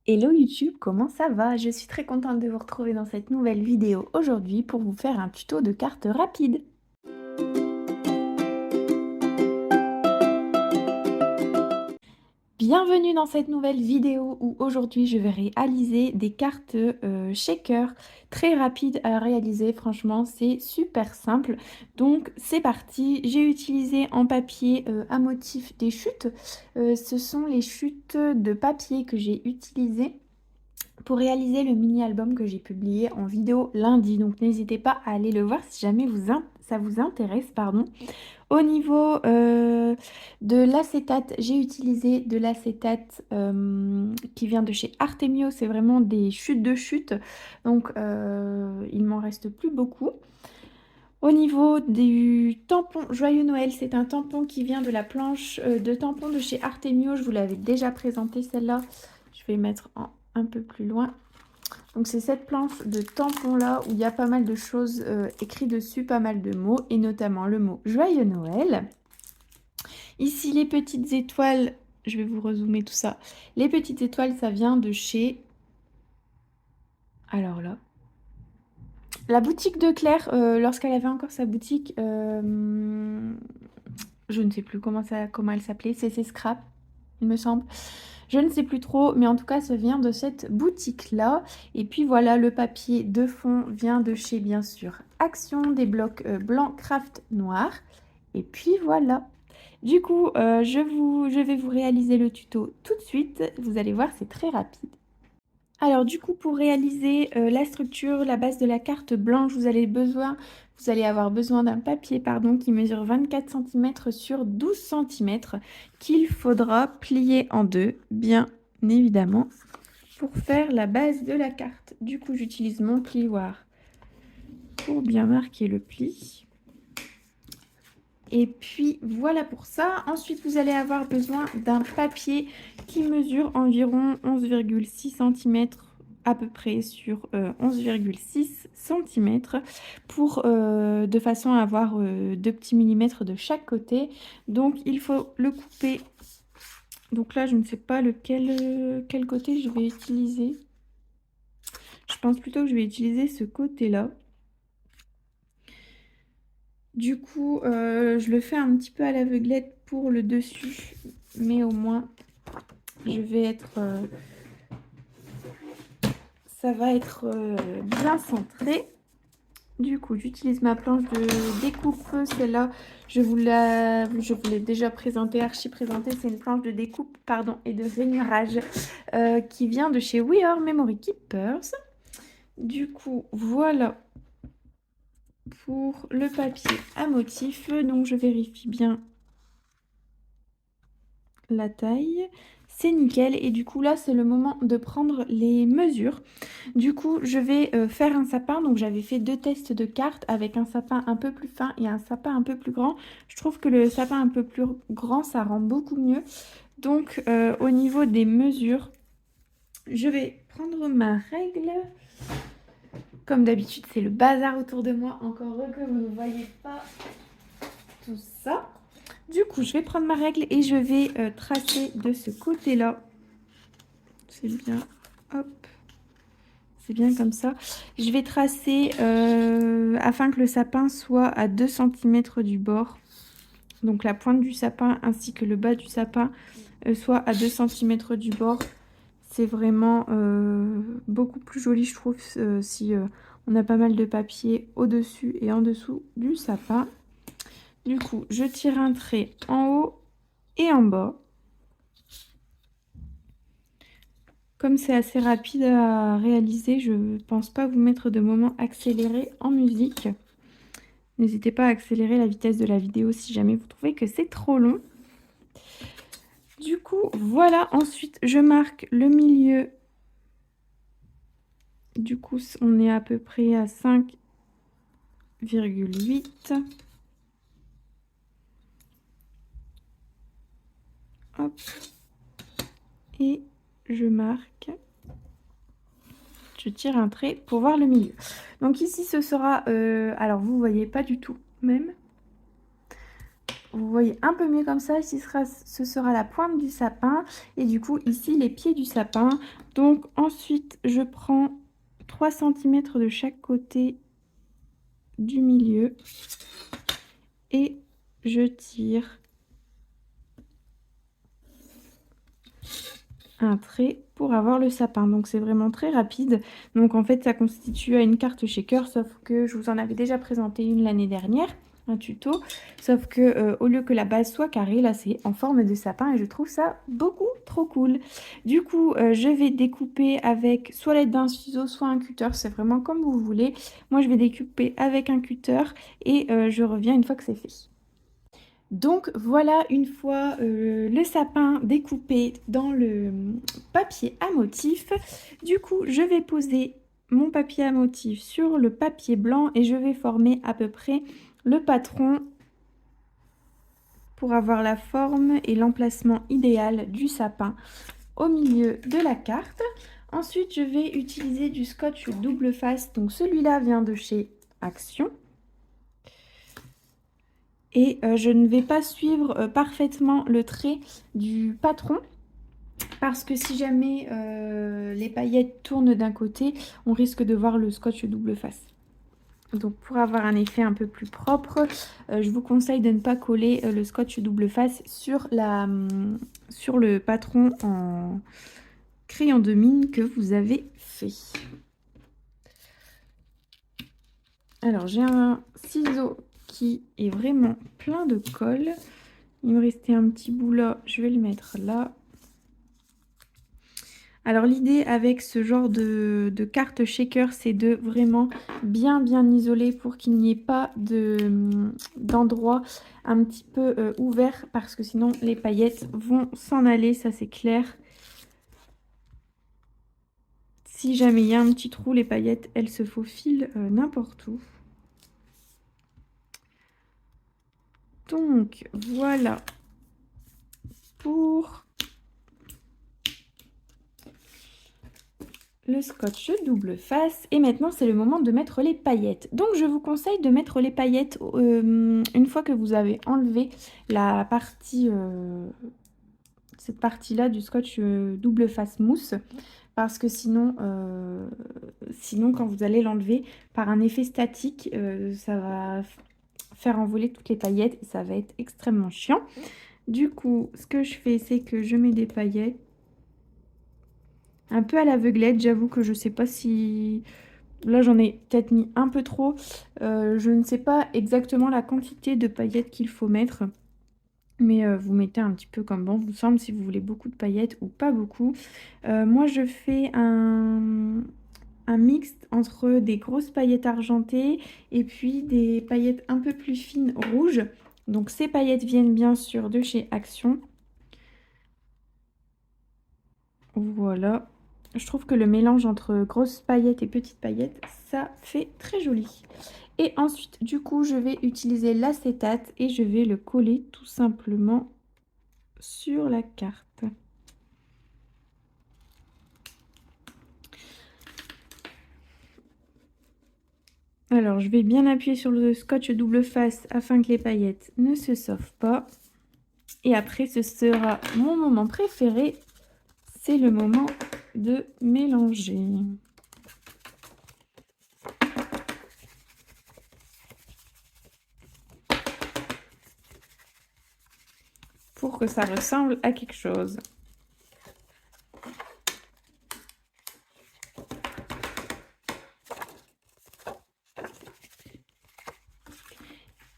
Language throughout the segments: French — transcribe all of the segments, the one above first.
Hello YouTube, comment ça va? Je suis très contente de vous retrouver dans cette nouvelle vidéo aujourd'hui pour vous faire un tuto de cartes rapide. Bienvenue dans cette nouvelle vidéo où aujourd'hui je vais réaliser des cartes shaker très rapides à réaliser. Franchement, c'est super simple. Donc c'est parti. J'ai utilisé en papier à motif des chutes. Ce sont les chutes de papier que j'ai utilisées pour réaliser le mini-album que j'ai publié en vidéo lundi. Donc n'hésitez pas à aller le voir si jamais ça vous intéresse, pardon. Au niveau de l'acétate, j'ai utilisé de l'acétate qui vient de chez Artemio. C'est vraiment des chutes de chute. Donc il m'en reste plus beaucoup. Au niveau du tampon Joyeux Noël, c'est un tampon qui vient de la planche de tampons de chez Artemio. Je vous l'avais déjà présenté celle-là. Je vais mettre un peu plus loin. Donc c'est cette planche de tampon là où il y a pas mal de choses écrites dessus, pas mal de mots et notamment le mot Joyeux Noël. Ici les petites étoiles, je vais vous rezoomer tout ça. Les petites étoiles ça vient de chez, alors là, la boutique de Claire lorsqu'elle avait encore sa boutique, je ne sais plus comment elle s'appelait, c'est Scrap il me semble. Je ne sais plus trop, mais en tout cas, ça vient de cette boutique-là. Et puis voilà, le papier de fond vient de chez, bien sûr, Action, des blocs blancs craft noir. Et puis voilà. Du coup, je vais vous réaliser le tuto tout de suite. Vous allez voir, c'est très rapide. Alors du coup, pour réaliser la structure, la base de la carte blanche, vous allez avoir besoin d'un papier pardon, qui mesure 24 cm sur 12 cm qu'il faudra plier en deux, bien évidemment, pour faire la base de la carte. Du coup, j'utilise mon plioir pour bien marquer le pli. Et puis voilà pour ça. Ensuite, vous allez avoir besoin d'un papier qui mesure environ 11,6 cm à peu près sur 11,6 cm pour de façon à avoir 2 petits millimètres de chaque côté. Donc il faut le couper. Donc là, je ne sais pas quel côté je vais utiliser. Je pense plutôt que je vais utiliser ce côté-là. Du coup, je le fais un petit peu à l'aveuglette pour le dessus, mais au moins, je vais être, ça va être bien centré. Du coup, j'utilise ma planche de découpe. Celle-là, je vous l'ai déjà présentée, archi présentée. C'est une planche de découpe, pardon, et de rainurage qui vient de chez We Are Memory Keepers. Du coup, voilà pour le papier à motif. Donc, je vérifie bien la taille, c'est nickel. Et du coup là c'est le moment de prendre les mesures. Du coup je vais faire un sapin. Donc j'avais fait 2 tests de cartes avec un sapin un peu plus fin et un sapin un peu plus grand. Je trouve que le sapin un peu plus grand ça rend beaucoup mieux. Donc au niveau des mesures, je vais prendre ma règle. Comme d'habitude c'est le bazar autour de moi, encore heureux que vous ne voyez pas tout ça. Du coup, je vais prendre ma règle et je vais tracer de ce côté-là. C'est bien. Hop. C'est bien comme ça. Je vais tracer afin que le sapin soit à 2 cm du bord. Donc la pointe du sapin ainsi que le bas du sapin soit à 2 cm du bord. C'est vraiment beaucoup plus joli, je trouve, si on a pas mal de papier au-dessus et en dessous du sapin. Du coup, je tire un trait en haut et en bas. Comme c'est assez rapide à réaliser, je ne pense pas vous mettre de moment accéléré en musique. N'hésitez pas à accélérer la vitesse de la vidéo si jamais vous trouvez que c'est trop long. Du coup, voilà. Ensuite, je marque le milieu. Du coup, on est à peu près à 5,8. Hop. Et je marque. Je tire un trait pour voir le milieu. Donc ici, ce sera... alors, vous voyez pas du tout, même. vous voyez un peu mieux comme ça. Ici ce sera la pointe du sapin et du coup ici les pieds du sapin. Donc ensuite je prends 3 centimètres de chaque côté du milieu et je tire un trait pour avoir le sapin. Donc c'est vraiment très rapide. Donc en fait ça constitue une carte shaker, sauf que je vous en avais déjà présenté une l'année dernière, un tuto, sauf que au lieu que la base soit carrée, là c'est en forme de sapin et je trouve ça beaucoup trop cool. Du coup je vais découper avec soit l'aide d'un ciseau, soit un cutter, c'est vraiment comme vous voulez. Moi je vais découper avec un cutter et je reviens une fois que c'est fait. Donc voilà, une fois le sapin découpé dans le papier à motif, du coup je vais poser mon papier à motif sur le papier blanc et je vais former à peu près le patron pour avoir la forme et l'emplacement idéal du sapin au milieu de la carte. Ensuite je vais utiliser du scotch double face, donc celui-là vient de chez Action. Et je ne vais pas suivre parfaitement le trait du patron parce que si jamais les paillettes tournent d'un côté, on risque de voir le scotch double face. Donc pour avoir un effet un peu plus propre, je vous conseille de ne pas coller le scotch double face sur le patron en crayon de mine que vous avez fait. Alors j'ai un ciseau qui est vraiment plein de colle. Il me restait un petit bout là, je vais le mettre là. Alors l'idée avec ce genre de carte shaker, c'est de vraiment bien isoler pour qu'il n'y ait pas d'endroit un petit peu ouvert parce que sinon les paillettes vont s'en aller, ça c'est clair. Si jamais il y a un petit trou, les paillettes, elles se faufilent n'importe où. Donc voilà pour le scotch double face. Et maintenant, c'est le moment de mettre les paillettes. Donc, je vous conseille de mettre les paillettes une fois que vous avez enlevé la partie, cette partie-là du scotch double face mousse. Parce que sinon, quand vous allez l'enlever par un effet statique, ça va faire envoler toutes les paillettes et ça va être extrêmement chiant. Du coup, ce que je fais, c'est que je mets des paillettes un peu à l'aveuglette. J'avoue que je sais pas si... Là, j'en ai peut-être mis un peu trop. Je ne sais pas exactement la quantité de paillettes qu'il faut mettre. Mais vous mettez un petit peu comme bon vous semble si vous voulez beaucoup de paillettes ou pas beaucoup. Moi, je fais un mix entre des grosses paillettes argentées et puis des paillettes un peu plus fines rouges. Donc, ces paillettes viennent bien sûr de chez Action. Voilà. Je trouve que le mélange entre grosses paillettes et petites paillettes, ça fait très joli. Et ensuite, du coup, je vais utiliser l'acétate et je vais le coller tout simplement sur la carte. Alors, je vais bien appuyer sur le scotch double face afin que les paillettes ne se sauvent pas. Et après, ce sera mon moment préféré, c'est le moment de mélanger. Pour que ça ressemble à quelque chose.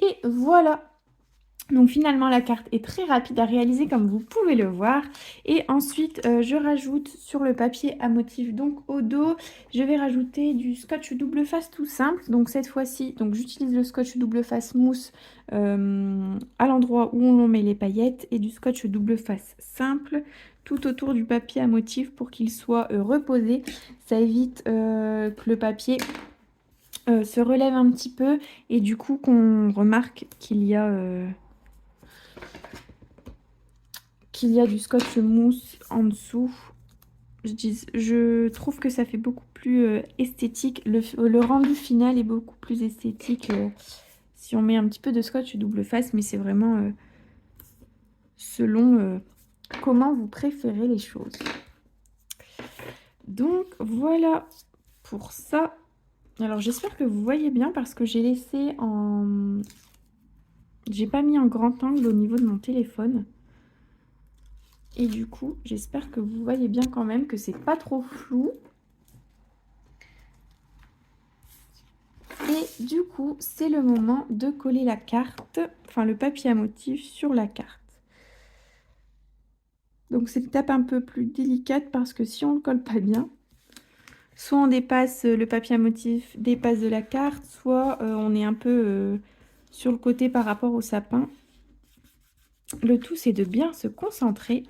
Et voilà. Donc finalement la carte est très rapide à réaliser comme vous pouvez le voir. Et ensuite je rajoute sur le papier à motif, donc au dos, je vais rajouter du scotch double face tout simple. Donc cette fois-ci, j'utilise le scotch double face mousse à l'endroit où on met les paillettes et du scotch double face simple tout autour du papier à motif pour qu'il soit reposé. Ça évite que le papier se relève un petit peu et du coup qu'on remarque qu'il y a du scotch mousse en dessous. Je trouve que ça fait beaucoup plus esthétique. Le rendu final est beaucoup plus esthétique si on met un petit peu de scotch double face, mais c'est vraiment selon comment vous préférez les choses. Donc voilà pour ça. Alors j'espère que vous voyez bien parce que j'ai laissé en... J'ai pas mis en grand angle au niveau de mon téléphone. Et du coup, j'espère que vous voyez bien quand même que c'est pas trop flou. Et du coup, c'est le moment de coller la carte, enfin le papier à motif sur la carte. Donc c'est l'étape un peu plus délicate parce que si on ne colle pas bien, soit on dépasse le papier à motif, dépasse de la carte, soit on est un peu sur le côté par rapport au sapin. Le tout, c'est de bien se concentrer.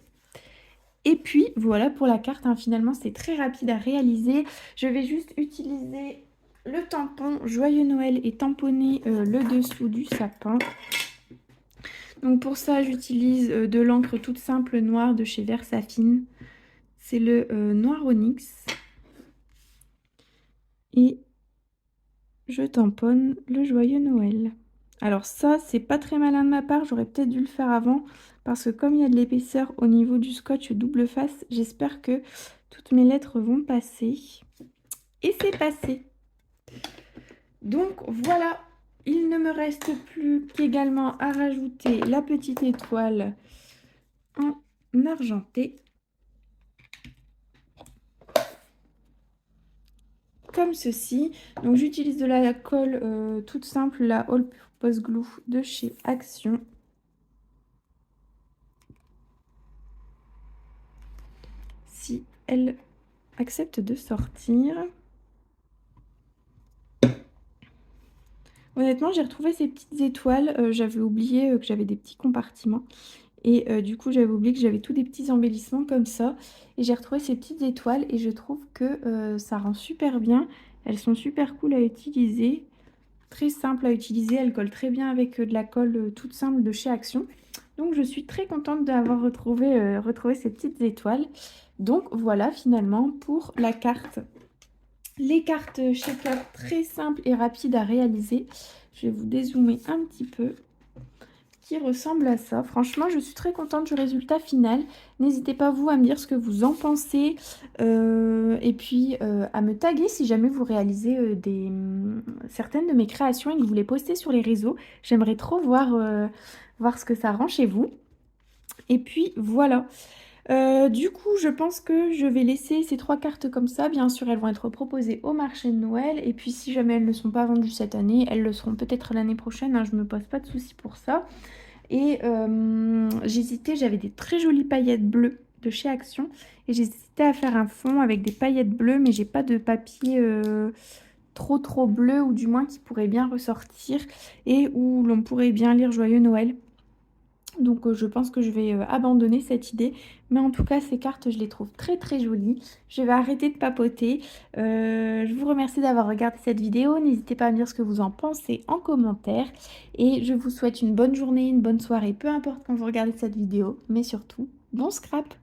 Et puis, voilà pour la carte. Hein, finalement, c'est très rapide à réaliser. Je vais juste utiliser le tampon Joyeux Noël et tamponner le dessous du sapin. Donc pour ça, j'utilise de l'encre toute simple noire de chez Versafine. C'est le Noir Onyx. Et je tamponne le Joyeux Noël. Alors ça, c'est pas très malin de ma part, j'aurais peut-être dû le faire avant, parce que comme il y a de l'épaisseur au niveau du scotch double face, j'espère que toutes mes lettres vont passer. Et c'est passé. Donc voilà, il ne me reste plus qu'également à rajouter la petite étoile en argenté. Comme ceci. Donc j'utilise de la colle toute simple, la All Purpose Glue de chez Action. Si elle accepte de sortir. Honnêtement, j'ai retrouvé ces petites étoiles. J'avais oublié que j'avais des petits compartiments. Et du coup, j'avais oublié que j'avais tous des petits embellissements comme ça. Et j'ai retrouvé ces petites étoiles et je trouve que ça rend super bien. Elles sont super cool à utiliser. Très simple à utiliser. Elles collent très bien avec de la colle toute simple de chez Action. Donc, je suis très contente d'avoir retrouvé ces petites étoiles. Donc, voilà finalement pour la carte. Les cartes shaker très simples et rapides à réaliser. Je vais vous dézoomer un petit peu. Qui ressemble à ça. Franchement, je suis très contente du résultat final. N'hésitez pas vous à me dire ce que vous en pensez et puis à me taguer si jamais vous réalisez certaines de mes créations et que vous les postez sur les réseaux. J'aimerais trop voir ce que ça rend chez vous. Et puis voilà. Du coup, je pense que je vais laisser ces 3 cartes comme ça. Bien sûr, elles vont être proposées au marché de Noël. Et puis, si jamais elles ne sont pas vendues cette année, elles le seront peut-être l'année prochaine. Hein, je ne me pose pas de soucis pour ça. Et j'hésitais, j'avais des très jolies paillettes bleues de chez Action. Et j'hésitais à faire un fond avec des paillettes bleues, mais j'ai pas de papier trop bleu, ou du moins qui pourrait bien ressortir et où l'on pourrait bien lire Joyeux Noël. Donc je pense que je vais abandonner cette idée. Mais en tout cas, ces cartes, je les trouve très jolies. Je vais arrêter de papoter. Je vous remercie d'avoir regardé cette vidéo. N'hésitez pas à me dire ce que vous en pensez en commentaire. Et je vous souhaite une bonne journée, une bonne soirée, peu importe quand vous regardez cette vidéo. Mais surtout, bon scrap!